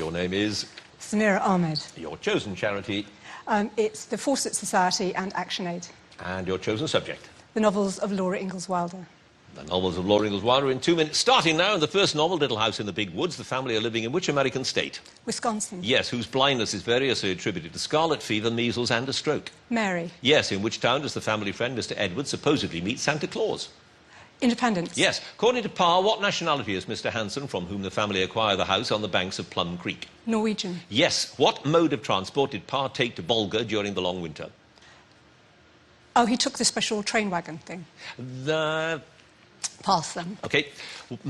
Your name is? Samira Ahmed. Your chosen charity? It's the Fawcett Society and ActionAid. And your chosen subject? The novels of Laura Ingalls Wilder. The novels of Laura Ingalls Wilder in 2 minutes. Starting now, in the first novel, Little House in the Big Woods, the family are living in which American state? Wisconsin. Yes, whose blindness is variously attributed to scarlet fever, measles and a stroke? Mary. Yes, in which town does the family friend, Mr. Edward, supposedly meet Santa Claus? Independence. Yes. According to Parr, what nationality is Mr. Hanson, from whom the family acquire the house on the banks of Plum Creek? Norwegian. Yes. What mode of transport did Parr take to Volga during the long winter? Oh, he took the special train wagon thing. Pass them. OK.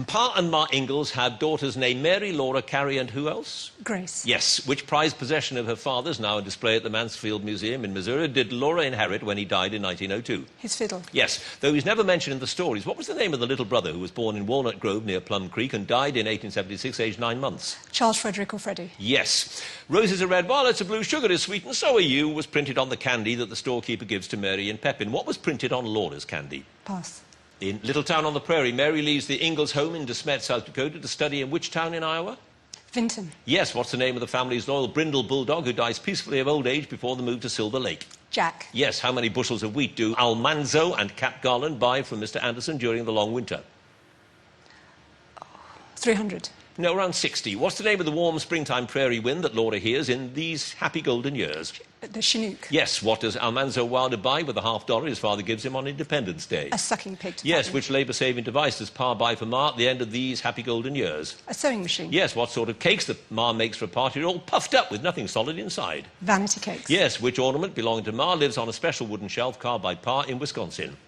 Parr and Ma Ingalls had daughters named Mary, Laura, Carrie and who else? Grace. Yes. Which prized possession of her father's, now on display at the Mansfield Museum in Missouri, did Laura inherit when he died in 1902? His fiddle. Yes. Though he's never mentioned in the stories, what was the name of the little brother who was born in Walnut Grove near Plum Creek and died in 1876, aged 9 months? Charles Frederick or Freddie. Yes. Roses are red, violets are blue, sugar is sweet, and so are you was printed on the candy that the storekeeper gives to Mary and Pepin. What was printed on Laura's candy? Pass. In Little Town on the Prairie, Mary leaves the Ingalls home in De Smet, South Dakota, to study in which town in Iowa? Vinton. Yes. What's the name of the family's loyal brindle bulldog who dies peacefully of old age before the move to Silver Lake? Jack. Yes. How many bushels of wheat do Almanzo and Cap Garland buy from Mr. Anderson during the long winter? 300. No, around 60. What's the name of the warm springtime prairie wind that Laura hears in these happy golden years? The Chinook. Yes. What does Almanzo Wilder buy with the $50 his father gives him on Independence Day? A sucking pig. Yes. Which labour-saving device does Pa buy for Ma at the end of these happy golden years? A sewing machine. Yes. What sort of cakes that Ma makes for a party are all puffed up with nothing solid inside? Vanity cakes. Yes. Which ornament belonging to Ma lives on a special wooden shelf carved by Pa in Wisconsin?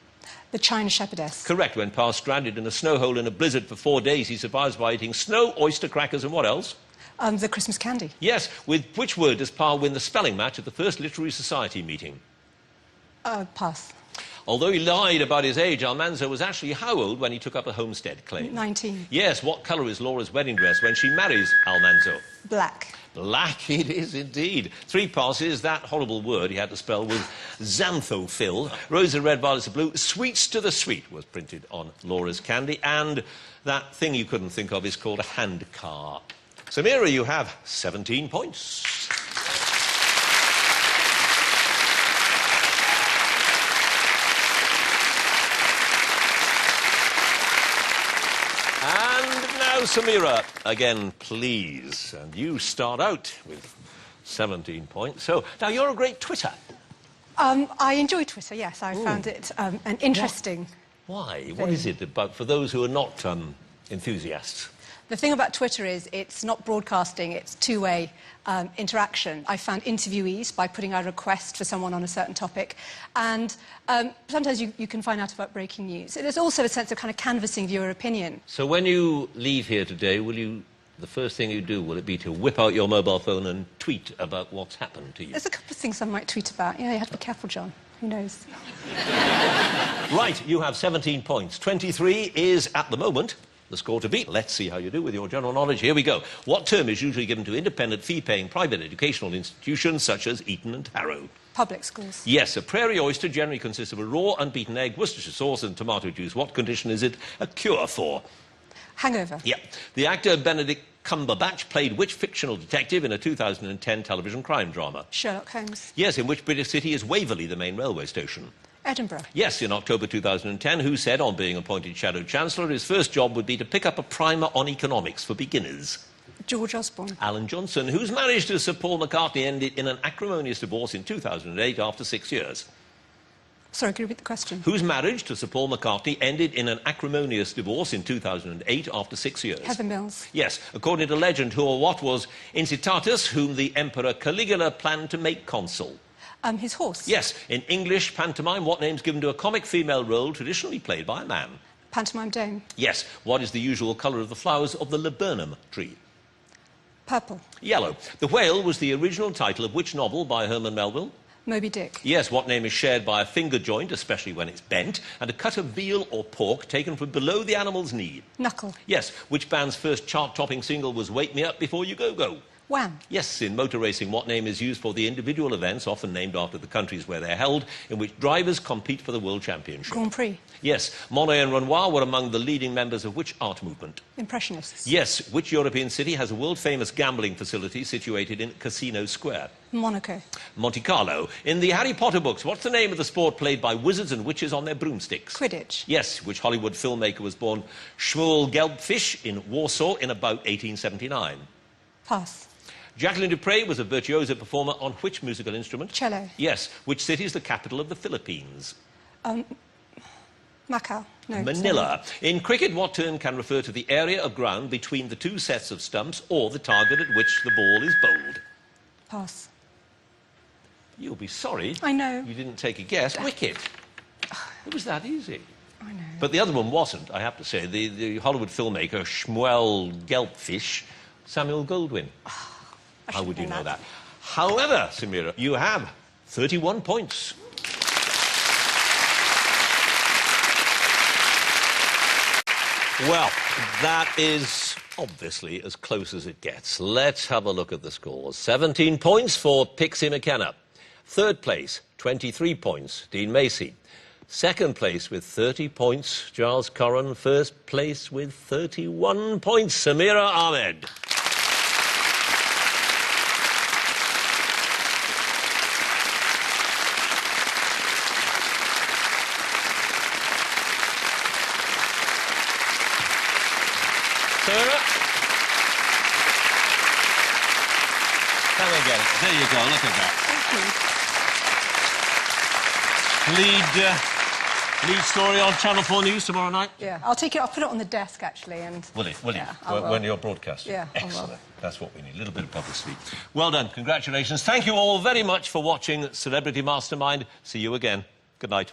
The China Shepherdess. Correct. When Pa's stranded in a snow hole in a blizzard for 4 days, he survives by eating snow, oyster crackers and what else? The Christmas candy. Yes. With which word does Pa win the spelling match at the first Literary Society meeting? Pass. Although he lied about his age, Almanzo was actually how old when he took up a homestead claim? 19. Yes. What colour is Laura's wedding dress when she marries Almanzo? Black. Black it is indeed. 3 passes, that horrible word he had to spell with xanthophil. Roses are red, violets are blue. Sweets to the sweet was printed on Laura's candy. And that thing you couldn't think of is called a hand car. Samira, you have 17 points. Samira, again, please. And you start out with 17 points. So, now, you're a great Twitter. I enjoy Twitter, yes. I found it an interesting... Why? thing. What is it about for those who are not enthusiasts? The thing about Twitter is it's not broadcasting, it's two-way interaction. I found interviewees by putting out a request for someone on a certain topic, and sometimes you can find out about breaking news. There's also a sense of kind of canvassing viewer opinion. So when you leave here today, the first thing you do, will it be to whip out your mobile phone and tweet about what's happened to you? There's a couple of things I might tweet about. Yeah, you have to be careful, John. Who knows? Right, you have 17 points. 23 is, at the moment, the score to beat. Let's see how you do with your general knowledge. Here we go. What term is usually given to independent, fee-paying, private educational institutions such as Eton and Harrow? Public schools. Yes, a prairie oyster generally consists of a raw, unbeaten egg, Worcestershire sauce and tomato juice. What condition is it a cure for? Hangover. Yep. The actor Benedict Cumberbatch played which fictional detective in a 2010 television crime drama? Sherlock Holmes. Yes, in which British city is Waverley, the main railway station? Edinburgh. Yes, in October 2010, who said, on being appointed Shadow Chancellor, his first job would be to pick up a primer on economics for beginners? George Osborne. Alan Johnson, whose marriage to Sir Paul McCartney ended in an acrimonious divorce in 2008 after 6 years? Sorry, could you repeat the question? Whose marriage to Sir Paul McCartney ended in an acrimonious divorce in 2008 after 6 years? Heather Mills. Yes. According to legend, who or what was Incitatus, whom the Emperor Caligula planned to make consul? His horse. Yes. In English pantomime, what name's given to a comic female role traditionally played by a man? Pantomime dame. Yes. What is the usual colour of the flowers of the laburnum tree? Purple. Yellow. The Whale was the original title of which novel by Herman Melville? Moby Dick. Yes. What name is shared by a finger joint, especially when it's bent, and a cut of veal or pork taken from below the animal's knee? Knuckle. Yes. Which band's first chart-topping single was Wake Me Up Before You Go Go? Wham! Yes, in motor racing, what name is used for the individual events, often named after the countries where they're held, in which drivers compete for the World Championship? Grand Prix. Yes. Monet and Renoir were among the leading members of which art movement? Impressionists. Yes. Which European city has a world-famous gambling facility situated in Casino Square? Monaco. Monte Carlo. In the Harry Potter books, what's the name of the sport played by wizards and witches on their broomsticks? Quidditch. Yes. Which Hollywood filmmaker was born Shmuel Gelbfish in Warsaw in about 1879? Pass. Jacqueline Dupre was a virtuoso performer on which musical instrument? Cello. Yes. Which city is the capital of the Philippines? Macau. No. Manila. In cricket, what term can refer to the area of ground between the two sets of stumps or the target at which the ball is bowled? Pass. You'll be sorry. I know. You didn't take a guess. Wicket. It was that easy. I know. But the other one wasn't, I have to say. The Hollywood filmmaker, Shmuel Gelbfish, Samuel Goldwyn. How would you know that? However, Samira, you have 31 points. Well, that is obviously as close as it gets. Let's have a look at the scores. 17 points for Pixie McKenna. Third place, 23 points, Dean Macy. Second place with 30 points, Giles Corran. First place with 31 points, Samira Ahmed. Samira? Come again. There you go, look at that. Thank you. Lead story on Channel 4 News tomorrow night? Yeah, I'll take it. I'll put it on the desk, actually, and... Will it? Yeah, When you're broadcasting? Yeah, I will. Excellent. That's what we need, a little bit of publicity. Well done, congratulations. Thank you all very much for watching Celebrity Mastermind. See you again. Good night.